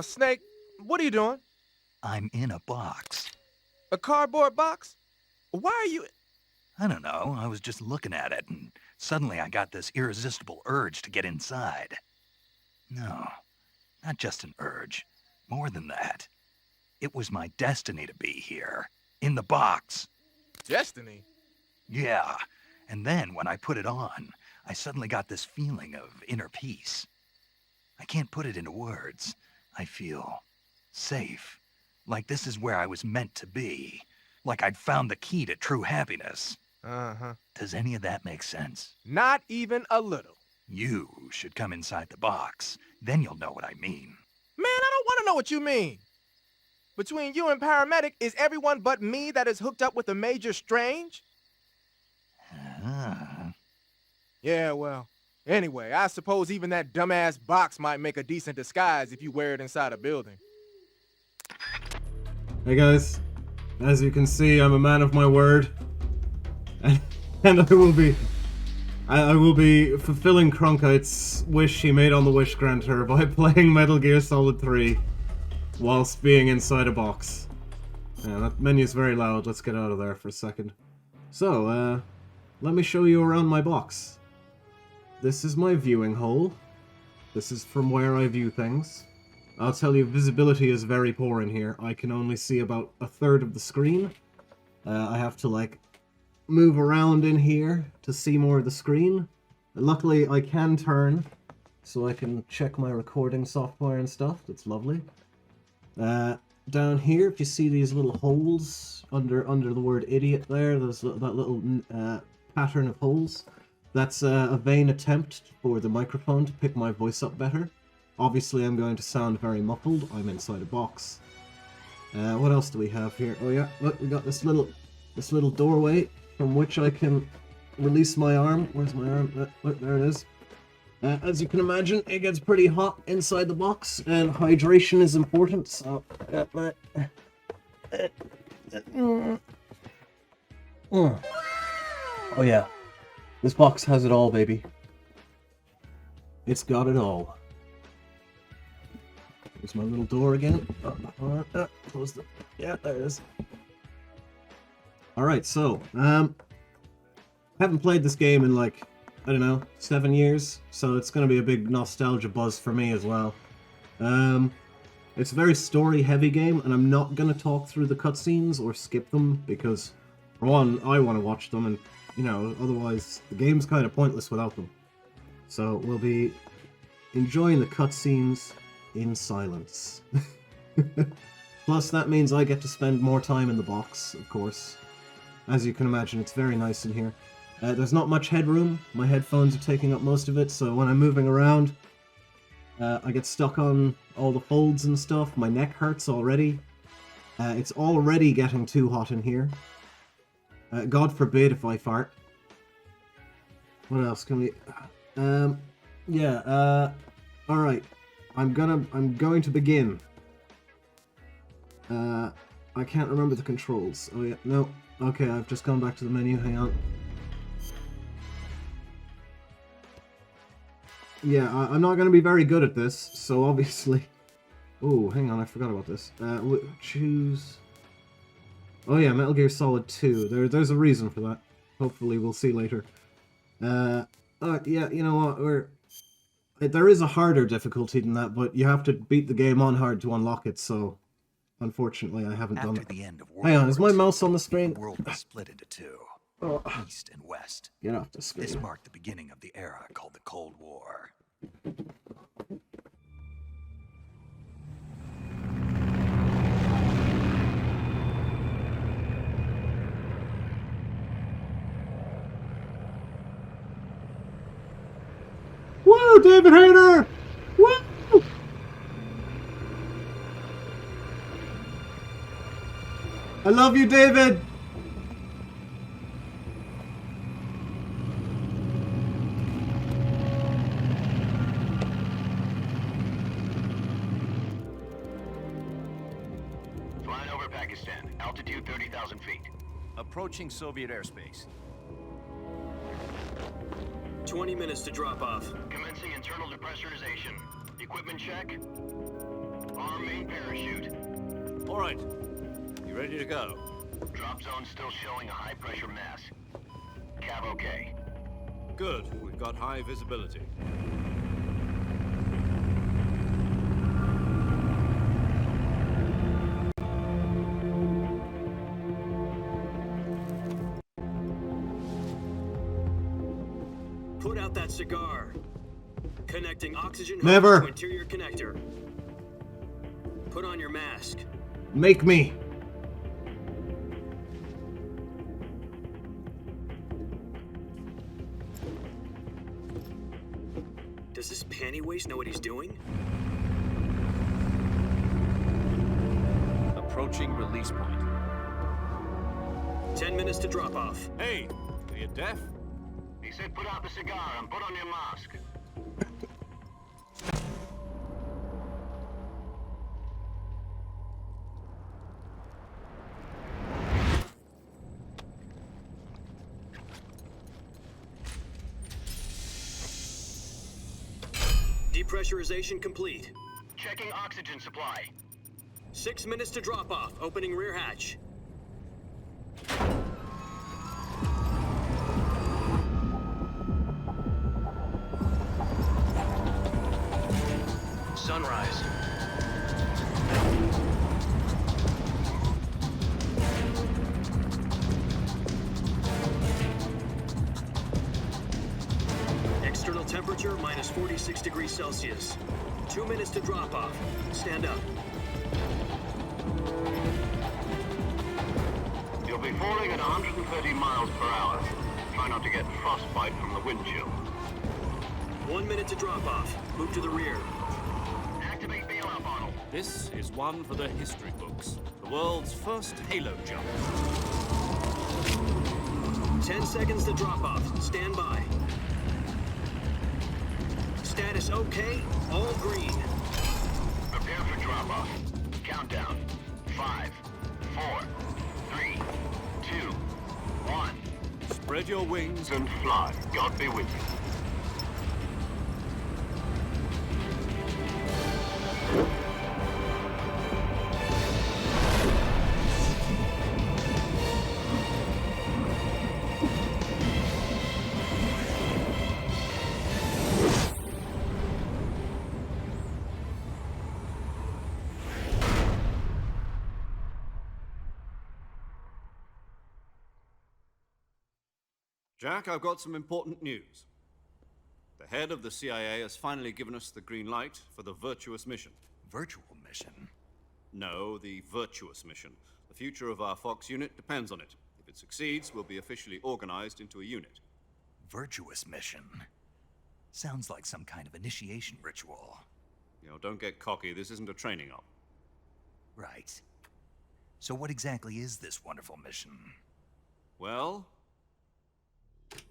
Snake, what are you doing? I'm in a box. A cardboard box? Why are you... I don't know, I was just looking at it, and suddenly I got this irresistible urge to get inside. No, not just an urge. More than that. It was my destiny to be here. In the box. Destiny? Yeah, and then when I put it on, I suddenly got this feeling of inner peace. I can't put it into words. I feel safe. Like this is where I was meant to be. Like I'd found the key to true happiness. Uh-huh. Does any of that make sense? Not even a little. You should come inside the box. Then you'll know what I mean. Man, I don't want to know what you mean. Between you and paramedic, is everyone but me that is hooked up with a Major Strange? Yeah, well, anyway, I suppose even that dumbass box might make a decent disguise if you wear it inside a building. Hey guys, as you can see, I'm a man of my word, and I will be fulfilling Cronkite's wish he made on the Wish Granter by playing Metal Gear Solid 3 whilst being inside a box. Yeah, that menu's very loud. Let's get out of there for a second. So, let me show you around my box. This is my viewing hole. This is from where I view things. I'll tell you, visibility is very poor in here. I can only see about a third of the screen. I have to, like, move around in here to see more of the screen. Luckily, I can turn, so I can check my recording software and stuff. That's lovely. Down here, if you see these little holes under the word idiot there, there's that little pattern of holes. That's a vain attempt for the microphone to pick my voice up better. Obviously, I'm going to sound very muffled. I'm inside a box. What else do we have here? Oh yeah, look, we got this little doorway from which I can release my arm. Where's my arm? Look, there it is. As you can imagine, it gets pretty hot inside the box, and hydration is important, so... Oh yeah. This box has it all, baby. It's got it all. There's my little door again. Close the... Yeah, there it is. Alright, so, haven't played this game in like, I don't know, 7 years, so it's going to be a big nostalgia buzz for me as well. It's a very story-heavy game, and I'm not going to talk through the cutscenes or skip them, because, for one, I want to watch them, and, you know, otherwise the game's kind of pointless without them. So we'll be enjoying the cutscenes in silence. Plus, that means I get to spend more time in the box, of course. As you can imagine, it's very nice in here. There's not much headroom. My headphones are taking up most of it, so when I'm moving around, I get stuck on all the folds and stuff. My neck hurts already. It's already getting too hot in here. God forbid if I fart. What else can we... alright. I'm going to begin. I can't remember the controls. Oh yeah, no. Okay, I've just gone back to the menu, hang on. Yeah, I'm not going to be very good at this, so obviously... Oh, hang on, I forgot about this. Choose... Oh yeah, Metal Gear Solid 2. There's a reason for that. Hopefully we'll see later. Yeah, you know what, there is a harder difficulty than that, but you have to beat the game on hard to unlock it, so... Unfortunately, I haven't done it. The end of World Hang on, is my War mouse on the screen? The world was split into two, East and West. Get off the screen. This marked the beginning of the era called the Cold War. Woo, David Hayter! Woo! I love you, David! Flying over Pakistan. Altitude 30,000 feet. Approaching Soviet airspace. 20 minutes to drop off. Commencing internal depressurization. Equipment check. Arm main parachute. All right. You ready to go? Drop zone still showing a high pressure mass. Cav okay. Good. We've got high visibility. Put out that cigar. Connecting oxygen hose Never. to interior connector. Put on your mask. Make me. Does this panty waste know what he's doing? Approaching release point. 10 minutes to drop off. Hey, are you deaf? He said put out the cigar and put on your mask. Depressurization complete. Checking oxygen supply. 6 minutes to drop off. Opening rear hatch. Sunrise. External temperature minus 46 degrees Celsius. 2 minutes to drop off. Stand up. You'll be falling at 130 miles per hour. Try not to get frostbite from the wind chill. 1 minute to drop off. Move to the rear. Activate bailout model. This is one for the history books. The world's first halo jump. 10 seconds to drop off. Stand by. Status okay. All green. Prepare for drop-off. Countdown. 5, 4, 3, 2, 1. Spread your wings And fly. God be with you. Jack, I've got some important news. The head of the CIA has finally given us the green light for the Virtuous mission. Virtual mission? No, the Virtuous mission. The future of our Fox unit depends on it. If it succeeds, we'll be officially organized into a unit. Virtuous mission? Sounds like some kind of initiation ritual. You know, don't get cocky. This isn't a training op. Right. So what exactly is this wonderful mission? Well,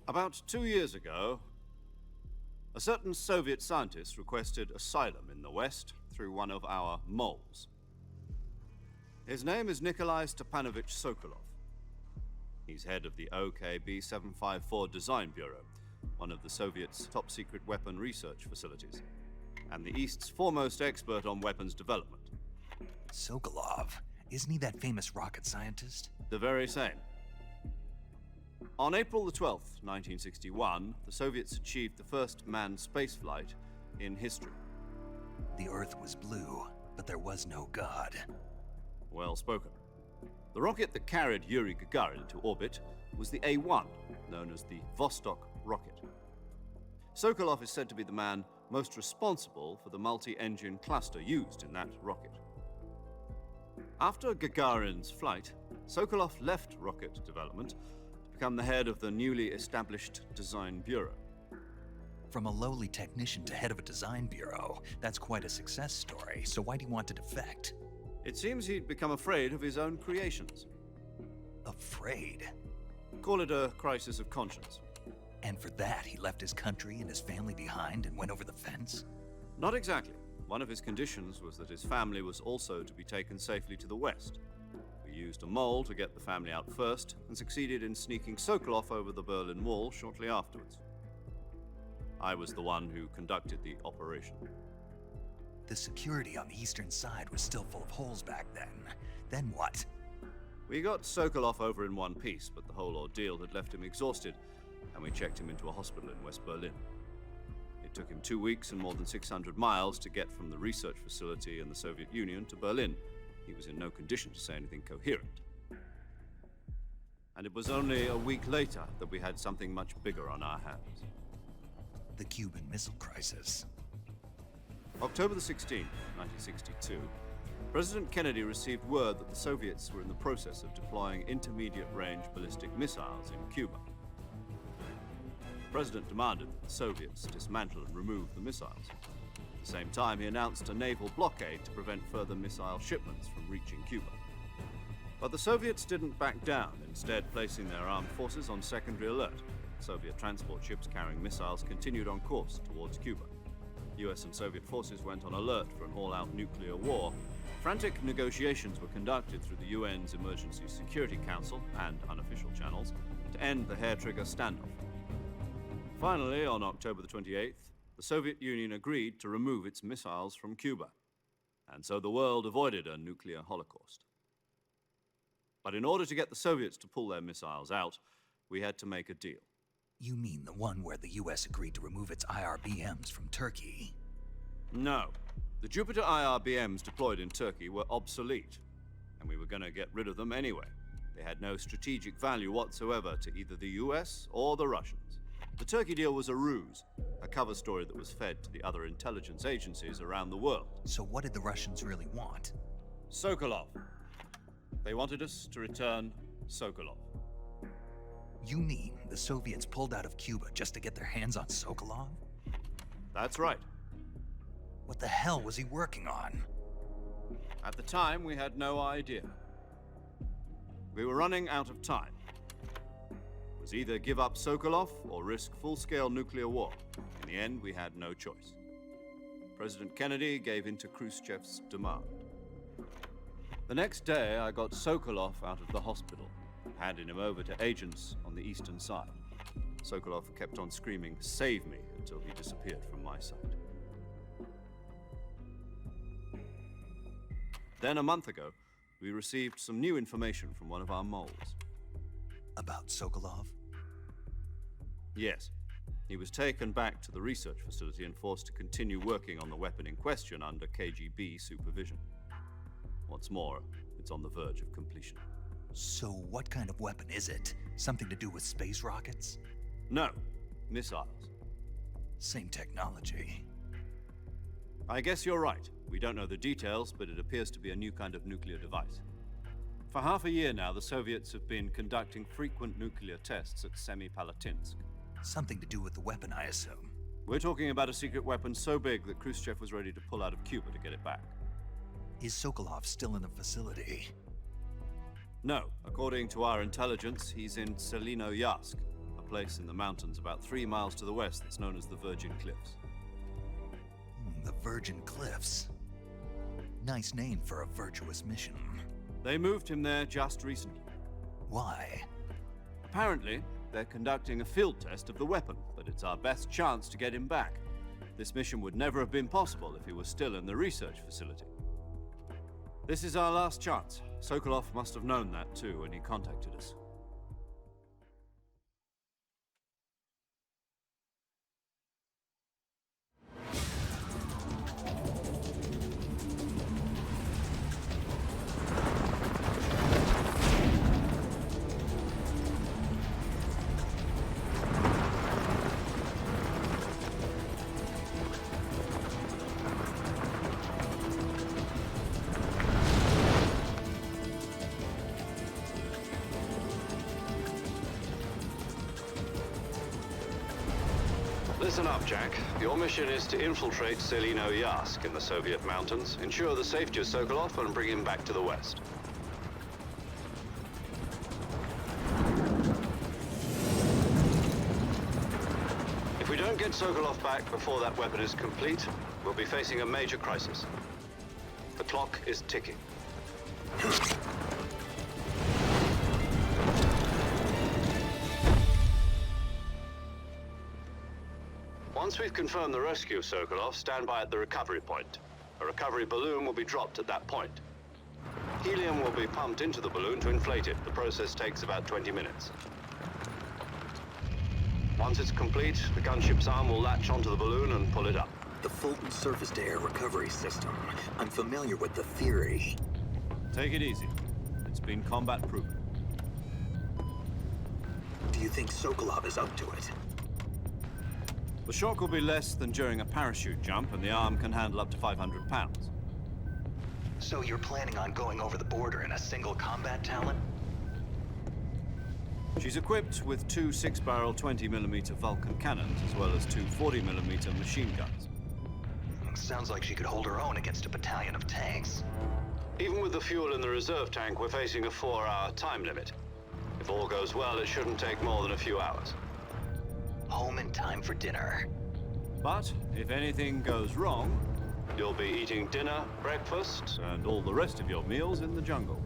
about 2 years ago, a certain Soviet scientist requested asylum in the West through one of our moles. His name is Nikolai Stepanovich Sokolov. He's head of the OKB 754 Design Bureau, one of the Soviets' top-secret weapon research facilities, and the East's foremost expert on weapons development. Sokolov? Isn't he that famous rocket scientist? The very same. On April the 12th, 1961, the Soviets achieved the first manned spaceflight in history. The Earth was blue, but there was no God. Well spoken. The rocket that carried Yuri Gagarin into orbit was the A-1, known as the Vostok rocket. Sokolov is said to be the man most responsible for the multi-engine cluster used in that rocket. After Gagarin's flight, Sokolov left rocket development to become the head of the newly established Design Bureau. From a lowly technician to head of a design bureau, that's quite a success story, so why'd he want to defect? It seems he'd become afraid of his own creations. Afraid? Call it a crisis of conscience. And for that, he left his country and his family behind and went over the fence? Not exactly. One of his conditions was that his family was also to be taken safely to the West. We used a mole to get the family out first and succeeded in sneaking Sokolov over the Berlin Wall shortly afterwards. I was the one who conducted the operation. the security on the eastern side was still full of holes back then what? We got Sokolov over in one piece, but the whole ordeal had left him exhausted, and we checked him into a hospital in West Berlin. It took him 2 weeks and more than 600 miles to get from the research facility in the Soviet Union to Berlin. He was in no condition to say anything coherent. And it was only a week later that we had something much bigger on our hands. The Cuban Missile Crisis. October the 16th, 1962, President Kennedy received word that the Soviets were in the process of deploying intermediate-range ballistic missiles in Cuba. The President demanded that the Soviets dismantle and remove the missiles. At the same time, he announced a naval blockade to prevent further missile shipments from reaching Cuba. But the Soviets didn't back down, instead placing their armed forces on secondary alert. Soviet transport ships carrying missiles continued on course towards Cuba. US and Soviet forces went on alert for an all-out nuclear war. Frantic negotiations were conducted through the UN's Emergency Security Council and unofficial channels to end the hair-trigger standoff. Finally, on October the 28th, the Soviet Union agreed to remove its missiles from Cuba, and so the world avoided a nuclear holocaust. But in order to get the Soviets to pull their missiles out, we had to make a deal. You mean the one where the US agreed to remove its IRBMs from Turkey? No. The Jupiter IRBMs deployed in Turkey were obsolete, and we were going to get rid of them anyway. They had no strategic value whatsoever to either the US or the Russians. The Turkey deal was a ruse, a cover story that was fed to the other intelligence agencies around the world. So what did the Russians really want? Sokolov. They wanted us to return Sokolov. You mean the Soviets pulled out of Cuba just to get their hands on Sokolov? That's right. What the hell was he working on? At the time, we had no idea. We were running out of time. It was either give up Sokolov or risk full-scale nuclear war. In the end, we had no choice. President Kennedy gave in to Khrushchev's demand. The next day, I got Sokolov out of the hospital, handing him over to agents on the eastern side. Sokolov kept on screaming, "Save me," until he disappeared from my sight. Then, a month ago, we received some new information from one of our moles. About Sokolov? Yes. He was taken back to the research facility and forced to continue working on the weapon in question under KGB supervision. What's more, it's on the verge of completion. So what kind of weapon is it? Something to do with space rockets? No, missiles. Same technology. I guess you're right. We don't know the details, but it appears to be a new kind of nuclear device. For half a year now, the Soviets have been conducting frequent nuclear tests at Semipalatinsk. Something to do with the weapon, I assume. We're talking about a secret weapon so big that Khrushchev was ready to pull out of Cuba to get it back. Is Sokolov still in the facility? No. According to our intelligence, he's in Selinoyarsk, a place in the mountains about 3 miles to the west that's known as the Virgin Cliffs. The Virgin Cliffs. Nice name for a virtuous mission. They moved him there just recently. Why? Apparently, they're conducting a field test of the weapon, but it's our best chance to get him back. This mission would never have been possible if he was still in the research facility. This is our last chance. Sokolov must have known that too when he contacted us. Listen up, Jack. Your mission is to infiltrate Selinoyarsk in the Soviet mountains, ensure the safety of Sokolov, and bring him back to the west. If we don't get Sokolov back before that weapon is complete, we'll be facing a major crisis. The clock is ticking. Once we've confirmed the rescue of Sokolov, stand by at the recovery point. A recovery balloon will be dropped at that point. Helium will be pumped into the balloon to inflate it. The process takes about 20 minutes. Once it's complete, the gunship's arm will latch onto the balloon and pull it up. The Fulton surface-to-air recovery system. I'm familiar with the theory. Take it easy. It's been combat-proven. Do you think Sokolov is up to it? The shock will be less than during a parachute jump, and the arm can handle up to 500 pounds. So you're planning on going over the border in a single combat talent? She's equipped with two 6-barrel 20mm Vulcan cannons, as well as two 40mm machine guns. Sounds like she could hold her own against a battalion of tanks. Even with the fuel in the reserve tank, we're facing a 4-hour time limit. If all goes well, it shouldn't take more than a few hours. Home in time for dinner. But if anything goes wrong, You'll be eating dinner, breakfast, and all the rest of your meals in the jungle.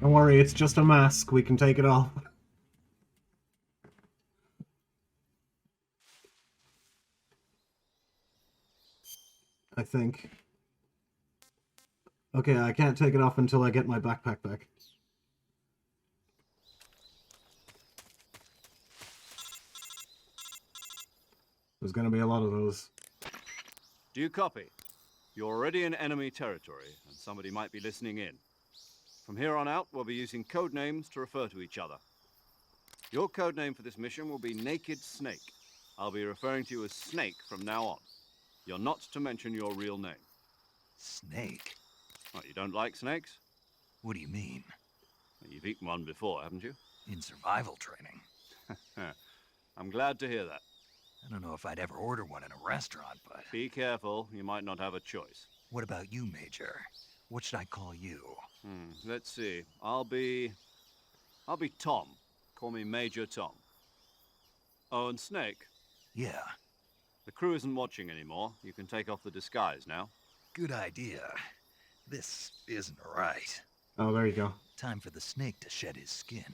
Don't worry, it's just a mask. We can take it off. I think. Okay, I can't take it off until I get my backpack back. There's gonna be a lot of those. Do you copy? You're already in enemy territory, and somebody might be listening in. From here on out, we'll be using code names to refer to each other. Your code name for this mission will be Naked Snake. I'll be referring to you as Snake from now on. You're not to mention your real name. Snake? What, you don't like snakes? What do you mean? Well, you've eaten one before, haven't you? In survival training? I'm glad to hear that. I don't know if I'd ever order one in a restaurant, but... Be careful, you might not have a choice. What about you, Major? What should I call you? Let's see. I'll be Tom. Call me Major Tom. Oh, and Snake. Yeah, The crew isn't watching anymore. You can take off the disguise now. good idea. This isn't right. Oh, there you go. Time for the snake to shed his skin.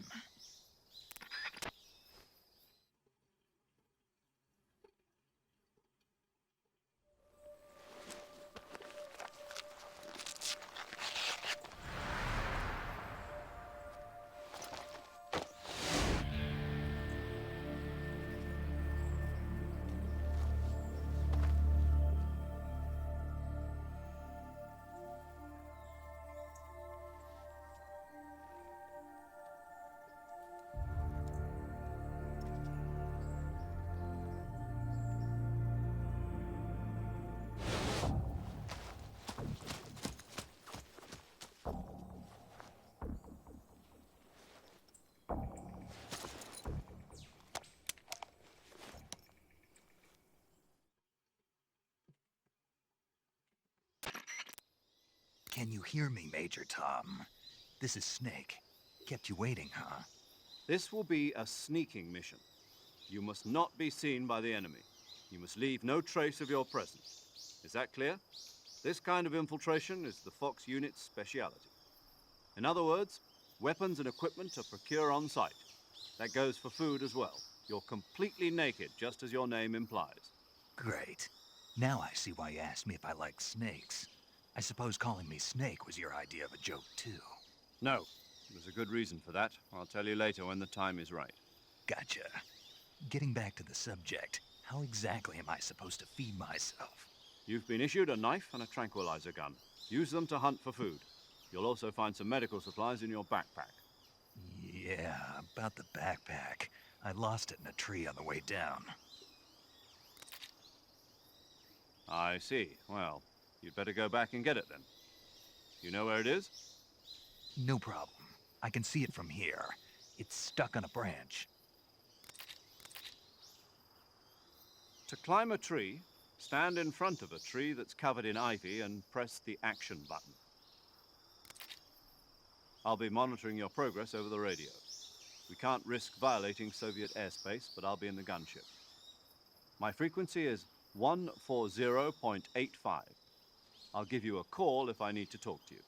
Can you hear me, Major Tom? This is Snake. Kept you waiting, huh? This will be a sneaking mission. You must not be seen by the enemy. You must leave no trace of your presence. Is that clear? This kind of infiltration is the Fox unit's speciality. In other words, weapons and equipment are procured on site. That goes for food as well. You're completely naked, just as your name implies. Great. Now I see why you asked me if I like snakes. I suppose calling me Snake was your idea of a joke, too. No, there's a good reason for that. I'll tell you later when the time is right. Gotcha. Getting back to the subject, how exactly am I supposed to feed myself? You've been issued a knife and a tranquilizer gun. Use them to hunt for food. You'll also find some medical supplies in your backpack. Yeah, about the backpack. I lost it in a tree on the way down. I see. Well, you'd better go back and get it then. You know where it is? No problem. I can see it from here. It's stuck on a branch. To climb a tree, stand in front of a tree that's covered in ivy and press the action button. I'll be monitoring your progress over the radio. We can't risk violating Soviet airspace, but I'll be in the gunship. My frequency is 140.85. I'll give you a call if I need to talk to you.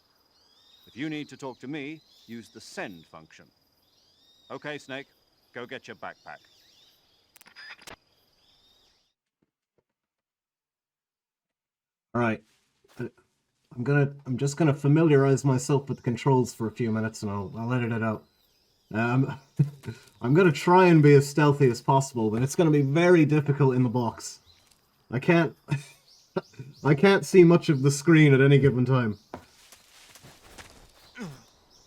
If you need to talk to me, use the send function. Okay, Snake, go get your backpack. All right. I'm just gonna familiarize myself with the controls for a few minutes, and I'll edit it out. I'm gonna try and be as stealthy as possible, but it's gonna be very difficult in the box. I can't see much of the screen at any given time.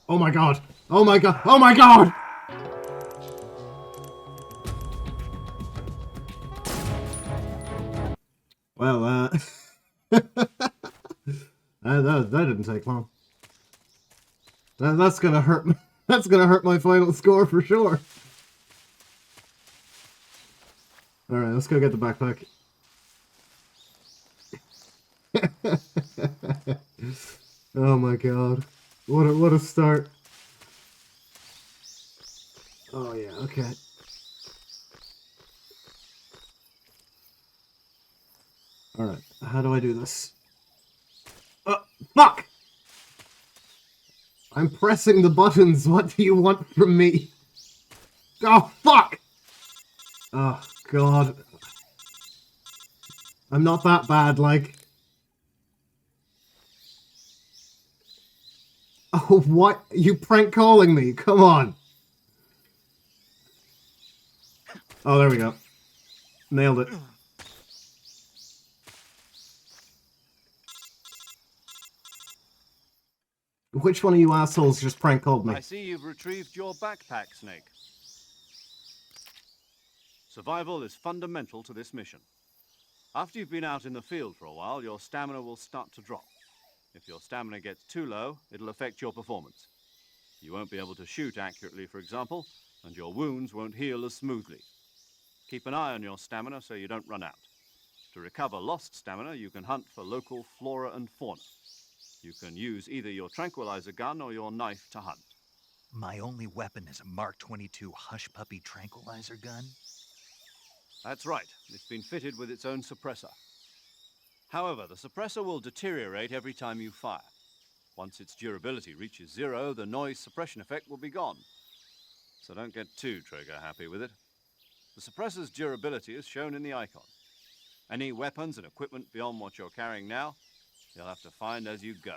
Oh my god! Oh my god! Oh my god! Well, that didn't take long. That's gonna hurt. That's gonna hurt my final score for sure. All right, let's go get the backpack. Oh my god, what a start. Oh yeah, okay. All right, how do I do this? Fuck! I'm pressing the buttons. What do you want from me? Oh, fuck! Oh, God. I'm not that bad, like... Oh, what? You prank calling me? Come on. Oh, there we go. Nailed it. Which one of you assholes just prank called me? I see you've retrieved your backpack, Snake. Survival is fundamental to this mission. After you've been out in the field for a while, your stamina will start to drop. If your stamina gets too low, it'll affect your performance. You won't be able to shoot accurately, for example, and your wounds won't heal as smoothly. Keep an eye on your stamina so you don't run out. To recover lost stamina, you can hunt for local flora and fauna. You can use either your tranquilizer gun or your knife to hunt. My only weapon is a Mark 22 Hush Puppy tranquilizer gun? That's right. It's been fitted with its own suppressor. However, the suppressor will deteriorate every time you fire. Once its durability reaches 0, the noise suppression effect will be gone. So don't get too trigger-happy with it. The suppressor's durability is shown in the icon. Any weapons and equipment beyond what you're carrying now, you'll have to find as you go.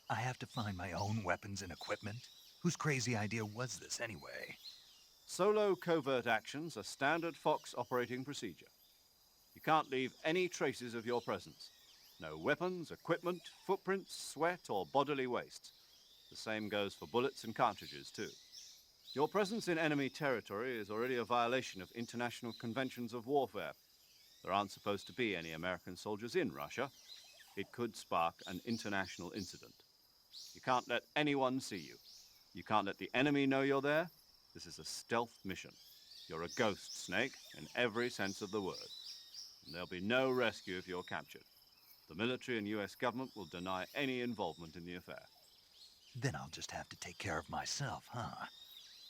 I have to find my own weapons and equipment? Whose crazy idea was this, anyway? Solo covert actions are standard Fox operating procedure. You can't leave any traces of your presence. No weapons, equipment, footprints, sweat, or bodily waste. The same goes for bullets and cartridges, too. Your presence in enemy territory is already a violation of international conventions of warfare. There aren't supposed to be any American soldiers in Russia. It could spark an international incident. You can't let anyone see you. You can't let the enemy know you're there. This is a stealth mission. You're a ghost, Snake, in every sense of the word. And there'll be no rescue if you're captured. The military and US government will deny any involvement in the affair. Then I'll just have to take care of myself, huh?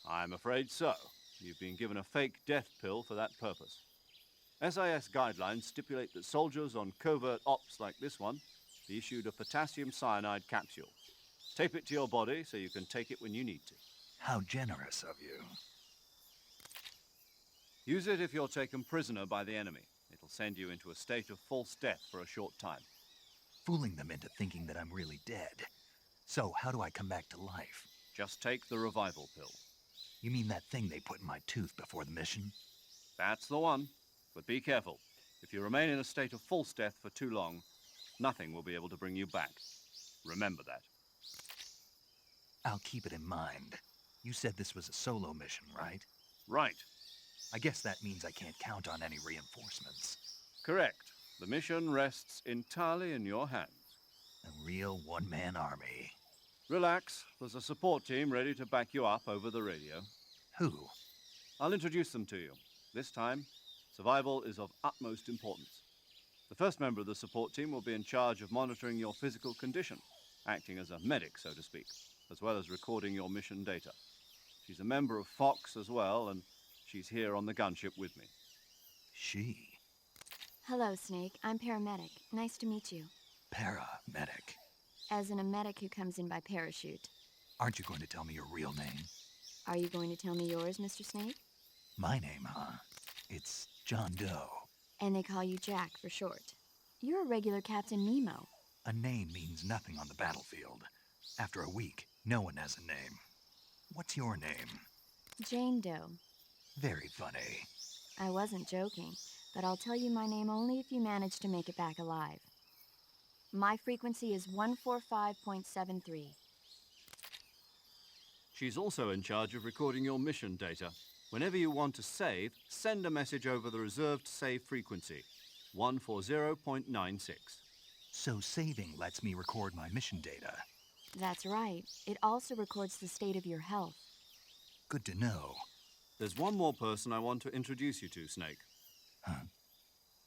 I'm afraid so. You've been given a fake death pill for that purpose. SIS guidelines stipulate that soldiers on covert ops like this one be issued a potassium cyanide capsule. Tape it to your body so you can take it when you need to. How generous of you. Use it if you're taken prisoner by the enemy. It'll send you into a state of false death for a short time. Fooling them into thinking that I'm really dead. So, how do I come back to life? Just take the revival pill. You mean that thing they put in my tooth before the mission? That's the one. But be careful. If you remain in a state of false death for too long, nothing will be able to bring you back. Remember that. I'll keep it in mind. You said this was a solo mission, right? Right. I guess that means I can't count on any reinforcements. Correct. The mission rests entirely in your hands. A real one-man army. Relax. There's a support team ready to back you up over the radio. Who? I'll introduce them to you. This time, survival is of utmost importance. The first member of the support team will be in charge of monitoring your physical condition, acting as a medic, so to speak, as well as recording your mission data. She's a member of Fox as well, and she's here on the gunship with me. She? Hello, Snake. I'm paramedic. Nice to meet you. Paramedic. As in a medic who comes in by parachute. Aren't you going to tell me your real name? Are you going to tell me yours, Mr. Snake? My name, huh? It's John Doe. And they call you Jack for short. You're a regular Captain Nemo. A name means nothing on the battlefield. After a week, no one has a name. What's your name? Jane Doe. Very funny. I wasn't joking, but I'll tell you my name only if you manage to make it back alive. My frequency is 145.73. She's also in charge of recording your mission data. Whenever you want to save, send a message over the reserved save frequency, 140.96. So saving lets me record my mission data. That's right. It also records the state of your health. Good to know. There's one more person I want to introduce you to, Snake. Huh?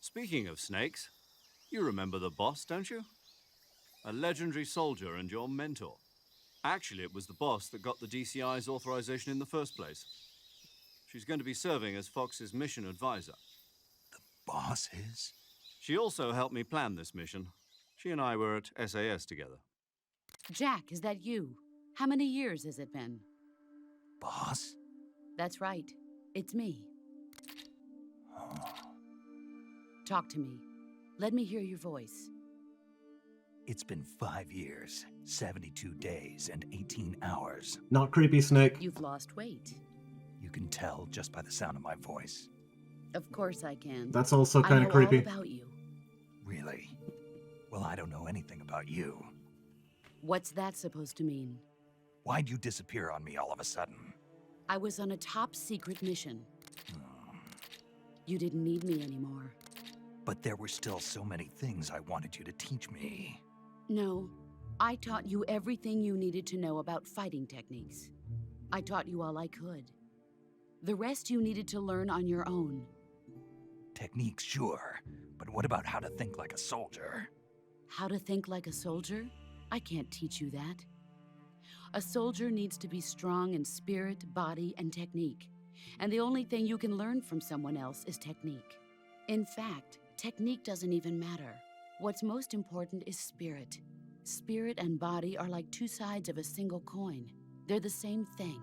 Speaking of snakes, you remember the boss, don't you? A legendary soldier and your mentor. Actually, it was the boss that got the DCI's authorization in the first place. She's going to be serving as Fox's mission advisor. The boss is? She also helped me plan this mission. She and I were at SAS together. Jack, is that you? How many years has it been? Boss? That's right. It's me. Oh. Talk to me. Let me hear your voice. It's been 5 years, 72 days, and 18 hours. Not creepy, Snake. You've lost weight. You can tell just by the sound of my voice. Of course I can. That's also I kind know of creepy. all about you. Really? Well, I don't know anything about you. What's that supposed to mean? Why'd you disappear on me all of a sudden? I was on a top secret mission. Hmm. You didn't need me anymore. But there were still so many things I wanted you to teach me. No, I taught you everything you needed to know about fighting techniques. I taught you all I could. The rest you needed to learn on your own. Techniques, sure. But what about how to think like a soldier? How to think like a soldier? I can't teach you that. A soldier needs to be strong in spirit, body, and technique. And the only thing you can learn from someone else is technique. In fact, technique doesn't even matter. What's most important is spirit. Spirit and body are like two sides of a single coin. They're the same thing.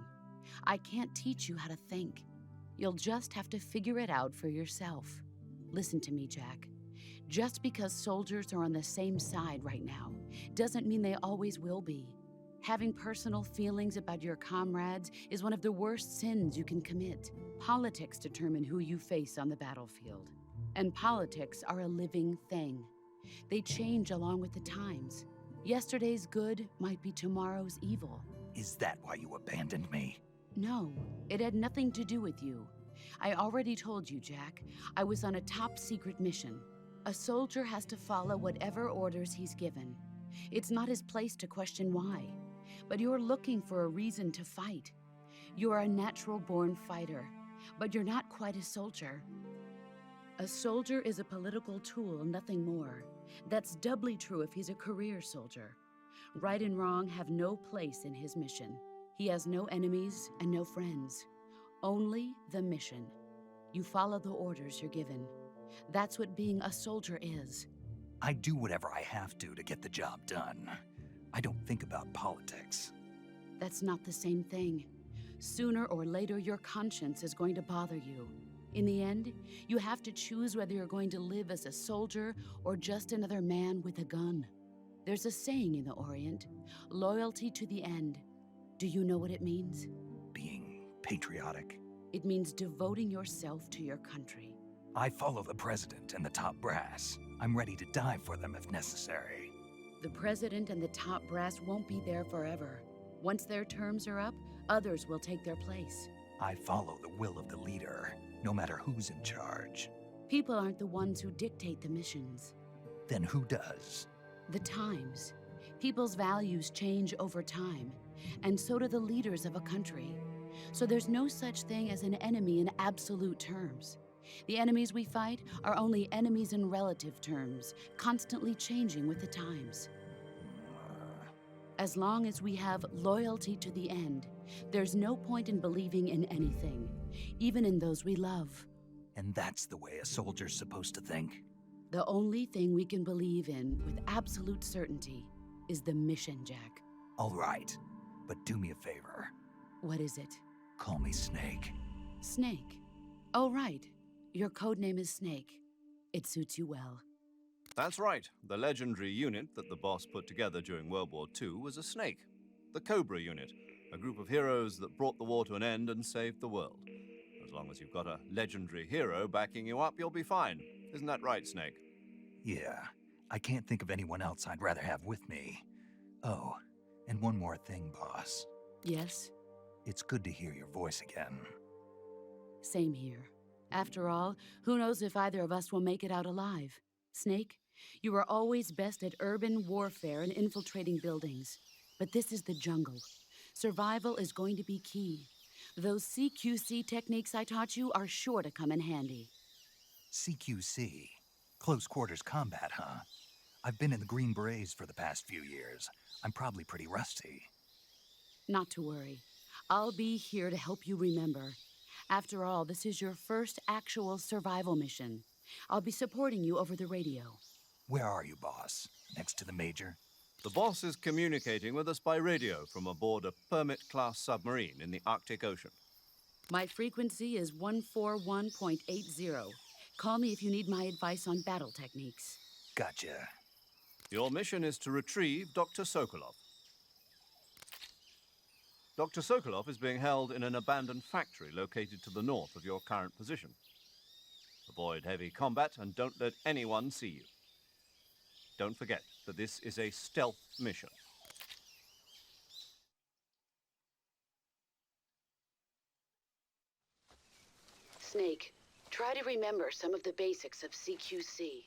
I can't teach you how to think. You'll just have to figure it out for yourself. Listen to me, Jack. Just because soldiers are on the same side right now doesn't mean they always will be. Having personal feelings about your comrades is one of the worst sins you can commit. Politics determine who you face on the battlefield. And politics are a living thing. They change along with the times. Yesterday's good might be tomorrow's evil. Is that why you abandoned me? No, it had nothing to do with you. I already told you, Jack. I was on a top secret mission. A soldier has to follow whatever orders he's given. It's not his place to question why. But you're looking for a reason to fight. You're a natural-born fighter, but you're not quite a soldier. A soldier is a political tool, nothing more. That's doubly true if he's a career soldier. Right and wrong have no place in his mission. He has no enemies and no friends. Only the mission. You follow the orders you're given. That's what being a soldier is. I do whatever I have to get the job done. I don't think about politics. That's not the same thing. Sooner or later, your conscience is going to bother you. In the end, you have to choose whether you're going to live as a soldier or just another man with a gun. There's a saying in the Orient, loyalty to the end. Do you know what it means? Being patriotic. It means devoting yourself to your country. I follow the president and the top brass. I'm ready to die for them if necessary. The president and the top brass won't be there forever. Once their terms are up, others will take their place. I follow the will of the leader, no matter who's in charge. People aren't the ones who dictate the missions. Then who does? The times. People's values change over time, and so do the leaders of a country. So there's no such thing as an enemy in absolute terms. The enemies we fight are only enemies in relative terms, constantly changing with the times. As long as we have loyalty to the end, there's no point in believing in anything, even in those we love. And that's the way a soldier's supposed to think? The only thing we can believe in with absolute certainty is the mission, Jack. All right, but do me a favor. What is it? Call me Snake. Snake. Oh, right. Your code name is Snake. It suits you well. That's right. The legendary unit that the boss put together during World War II was a snake. The Cobra unit, a group of heroes that brought the war to an end and saved the world. As long as you've got a legendary hero backing you up, you'll be fine. Isn't that right, Snake? Yeah, I can't think of anyone else I'd rather have with me. Oh, and one more thing, boss. Yes? It's good to hear your voice again. Same here. After all, who knows if either of us will make it out alive? Snake, you are always best at urban warfare and infiltrating buildings. But this is the jungle. Survival is going to be key. Those CQC techniques I taught you are sure to come in handy. CQC? Close quarters combat, huh? I've been in the Green Berets for the past few years. I'm probably pretty rusty. Not to worry. I'll be here to help you remember. After all, this is your first actual survival mission. I'll be supporting you over the radio. Where are you, boss? Next to the Major? The boss is communicating with us by radio from aboard a Permit-class submarine in the Arctic Ocean. My frequency is 141.80. Call me if you need my advice on battle techniques. Gotcha. Your mission is to retrieve Dr. Sokolov. Dr. Sokolov is being held in an abandoned factory located to the north of your current position. Avoid heavy combat and don't let anyone see you. Don't forget that this is a stealth mission. Snake, try to remember some of the basics of CQC.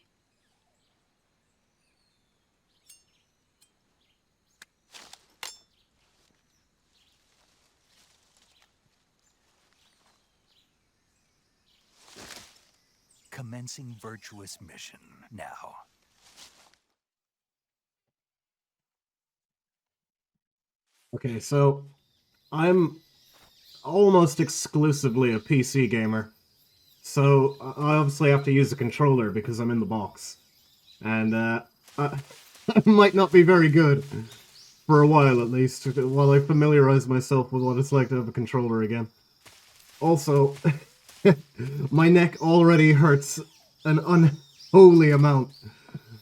Commencing Virtuous mission now. Okay, so I'm almost exclusively a PC gamer. So I obviously have to use a controller because I'm in the box. And I might not be very good for a while at least, while I familiarize myself with what it's like to have a controller again. Also, my neck already hurts an unholy amount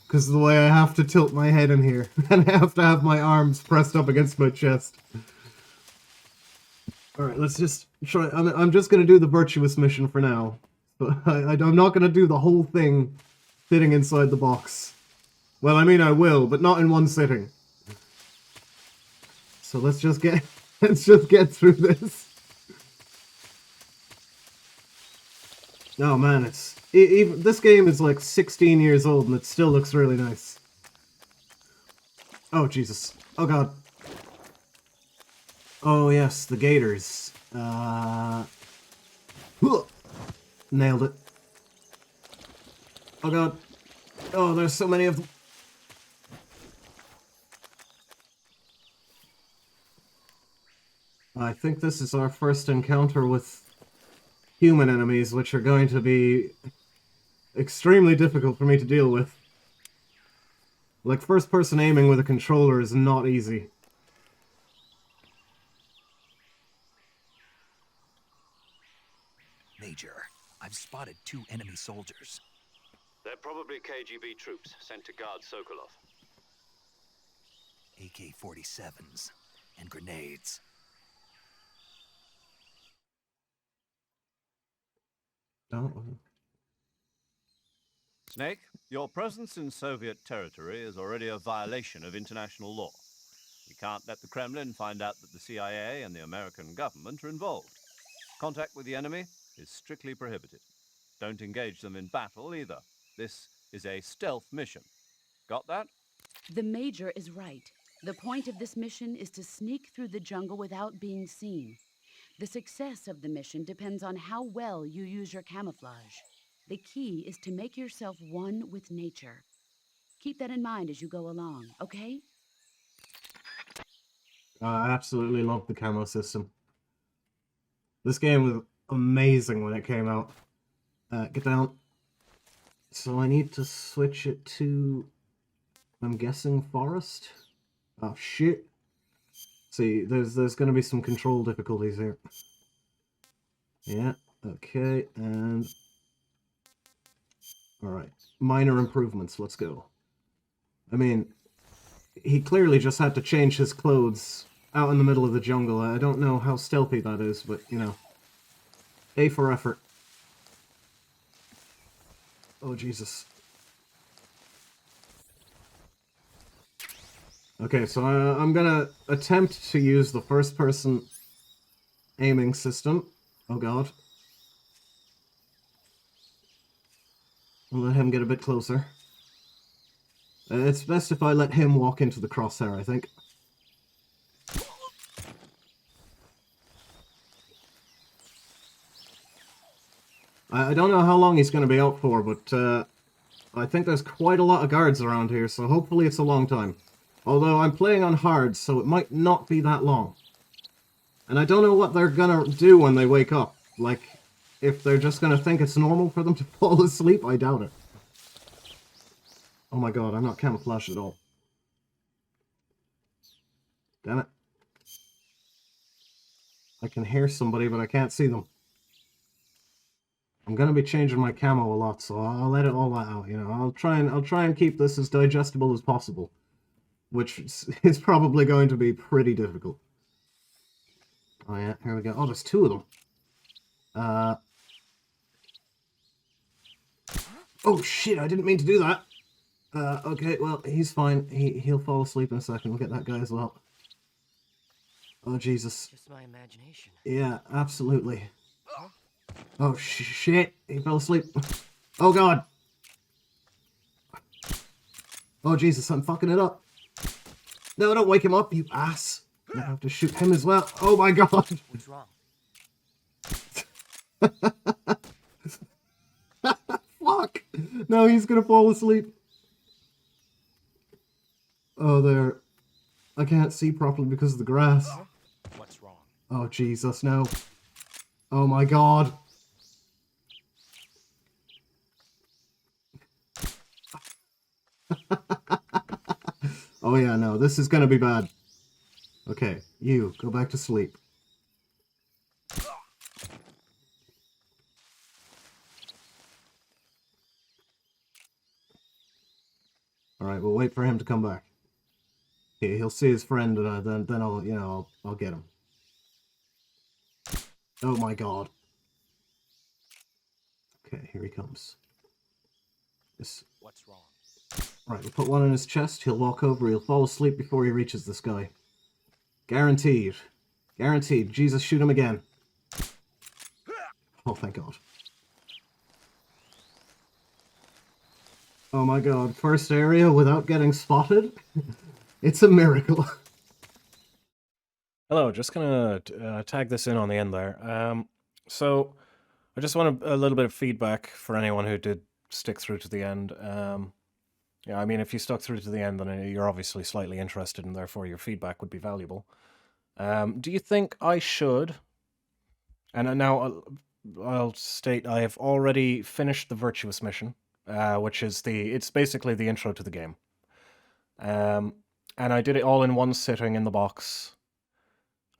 because of the way I have to tilt my head in here, and I have to have my arms pressed up against my chest. Alright, let's just try. I'm just going to do the Virtuous mission for now. But I'm not going to do the whole thing fitting inside the box. Well, I mean I will, but not in one sitting. So let's just get through this. Oh man, even this game is like 16 years old and it still looks really nice. Oh Jesus. Oh god. Oh yes, the gators. Nailed it. Oh god. Oh, there's so many of them. I think this is our first encounter with human enemies, which are going to be extremely difficult for me to deal with. Like, first-person aiming with a controller is not easy. Major, I've spotted 2 enemy soldiers. They're probably KGB troops sent to guard Sokolov. AK-47s and grenades. Oh. Snake, your presence in Soviet territory is already a violation of international law. We can't let the Kremlin find out that the CIA and the American government are involved. Contact with the enemy is strictly prohibited. Don't engage them in battle either. This is a stealth mission. Got that? The Major is right. The point of this mission is to sneak through the jungle without being seen. The success of the mission depends on how well you use your camouflage. The key is to make yourself one with nature. Keep that in mind as you go along, okay? I absolutely love the camo system. This game was amazing when it came out. Get down. So I need to switch it to, I'm guessing, forest? Oh, shit. See, there's going to be some control difficulties here. Yeah, okay, and... Alright, minor improvements, let's go. I mean, he clearly just had to change his clothes out in the middle of the jungle. I don't know how stealthy that is, but, you know. A for effort. Oh, Jesus. Okay, so I'm gonna attempt to use the first-person aiming system. Oh, God. I'll let him get a bit closer. It's best if I let him walk into the crosshair, I think. I don't know how long he's going to be out for, but I think there's quite a lot of guards around here, so hopefully it's a long time. Although I'm playing on hard, so it might not be that long. And I don't know what they're gonna do when they wake up. Like, if they're just gonna think it's normal for them to fall asleep, I doubt it. Oh my god, I'm not camouflaged at all. Damn it. I can hear somebody, but I can't see them. I'm gonna be changing my camo a lot, so I'll let it all out, you know. I'll try and keep this as digestible as possible. Which is probably going to be pretty difficult. Oh yeah, here we go. Oh, there's 2 of them. Oh shit, I didn't mean to do that. Okay, well, he's fine. He'll fall asleep in a second. We'll get that guy as well. Oh, Jesus. Just my imagination. Yeah, absolutely. Oh, shit. He fell asleep. Oh, God. Oh, Jesus, I'm fucking it up. No, don't wake him up, you ass. I have to shoot him as well. Oh, my God. What's wrong? Fuck. No, he's gonna fall asleep. Oh, there. I can't see properly because of the grass. What's wrong? Oh, Jesus, no. Oh, my God. Oh, yeah, no, this is gonna be bad. Okay, you, go back to sleep. Alright, we'll wait for him to come back. He'll see his friend, and then I'll, you know, I'll get him. Oh my god. Okay, here he comes. What's wrong? Right, we'll put one on his chest, he'll walk over, he'll fall asleep before he reaches this guy. Guaranteed. Guaranteed. Jesus, shoot him again. Oh, thank God. Oh my god, first area without getting spotted? It's a miracle. Hello, just gonna tag this in on the end there. So, I just want a little bit of feedback for anyone who did stick through to the end. Yeah, I mean, if you stuck through to the end, then you're obviously slightly interested, and therefore your feedback would be valuable. Do you think I should... And now I'll state I have already finished the Virtuous mission, which is it's basically the intro to the game. And I did it all in one sitting in the box.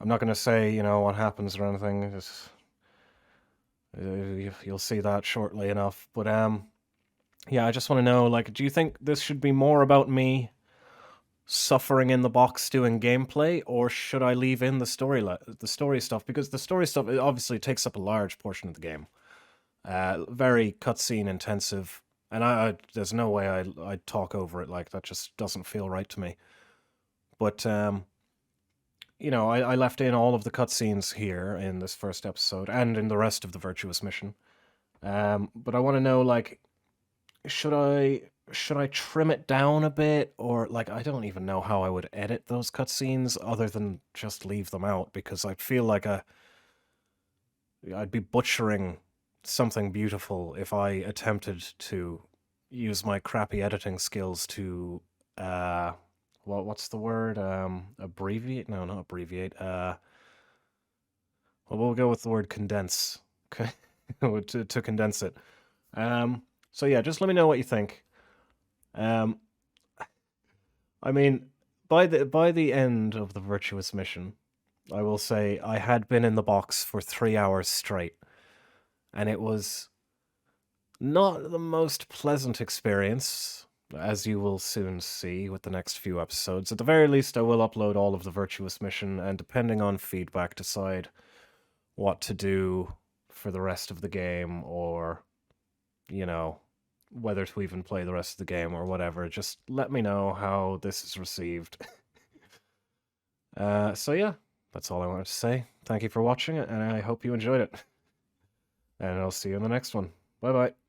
I'm not going to say, you know, what happens or anything. You'll see that shortly enough. But yeah, I just want to know, like, do you think this should be more about me suffering in the box doing gameplay, or should I leave in the story stuff? Because the story stuff, it obviously takes up a large portion of the game. Very cutscene intensive, and there's no way I'd talk over it. Like, that just doesn't feel right to me. But you know, I left in all of the cutscenes here in this first episode and in the rest of the Virtuous mission. But I want to know, like, should I trim it down a bit, or like, I don't even know how I would edit those cutscenes other than just leave them out, because I feel like I'd be butchering something beautiful if I attempted to use my crappy editing skills to what's the word? Abbreviate? No, not abbreviate. Well, we'll go with the word condense. Okay, to condense it. So yeah, just let me know what you think. I mean, by the end of the Virtuous mission, I will say I had been in the box for 3 hours straight, and it was not the most pleasant experience, as you will soon see with the next few episodes. At the very least, I will upload all of the Virtuous mission, and depending on feedback, decide what to do for the rest of the game, or, you know, whether to even play the rest of the game or whatever. Just let me know how this is received. So yeah, that's all I wanted to say. Thank you for watching it, and I hope you enjoyed it. And I'll see you in the next one. Bye-bye.